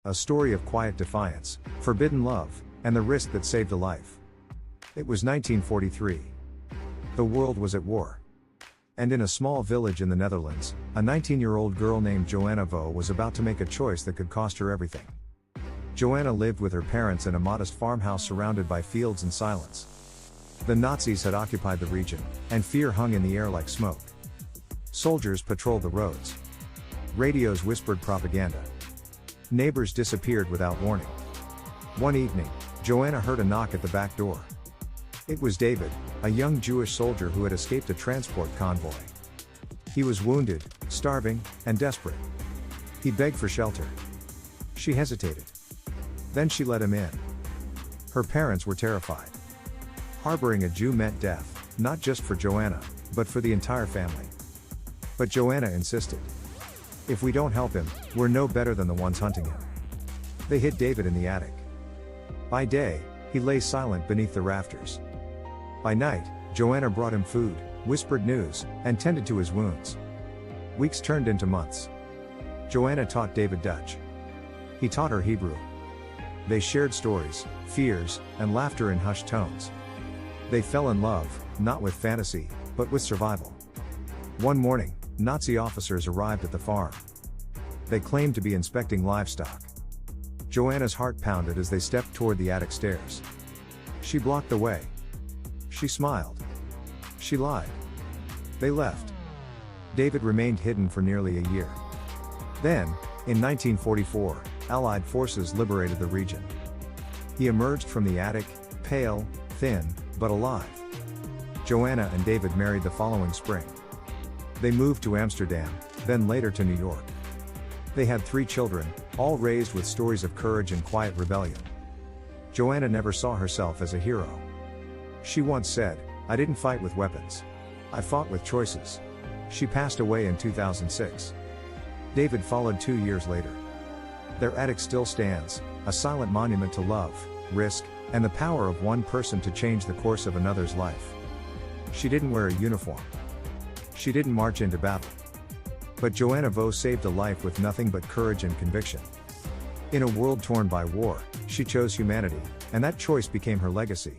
A story of quiet defiance, forbidden love, and the risk that saved a life. It was 1943. The world was at war. And in a small village in the Netherlands, a 19-year-old girl named Joanna Vo was about to make a choice that could cost her everything. Joanna lived with her parents in a modest farmhouse surrounded by fields and silence. The Nazis had occupied the region, and fear hung in the air like smoke. Soldiers patrolled the roads. Radios whispered propaganda. Neighbors disappeared without warning. One evening, Joanna heard a knock at the back door. It was David, a young Jewish soldier who had escaped a transport convoy. He was wounded, starving, and desperate. He begged for shelter. She hesitated. Then she let him in. Her parents were terrified. Harboring a Jew meant death, not just for Joanna, but for the entire family. But Joanna insisted. If we don't help him, we're no better than the ones hunting him. They hid David in the attic. By day, he lay silent beneath the rafters. By night, Joanna brought him food, whispered news, and tended to his wounds. Weeks turned into months. Joanna taught David Dutch. He taught her Hebrew. They shared stories, fears, and laughter in hushed tones. They fell in love, not with fantasy, but with survival. One morning, Nazi officers arrived at the farm. They claimed to be inspecting livestock. Joanna's heart pounded as they stepped toward the attic stairs. She blocked the way. She smiled. She lied. They left. David remained hidden for nearly a year. Then, in 1944, Allied forces liberated the region. He emerged from the attic, pale, thin, but alive. Joanna and David married the following spring. They moved to Amsterdam, then later to New York. They had 3 children, all raised with stories of courage and quiet rebellion. Joanna never saw herself as a hero. She once said, "I didn't fight with weapons. I fought with choices." She passed away in 2006. David followed 2 years later. Their attic still stands, a silent monument to love, risk, and the power of one person to change the course of another's life. She didn't wear a uniform. She didn't march into battle. But Joanna Vo saved a life with nothing but courage and conviction. In a world torn by war, she chose humanity, and that choice became her legacy.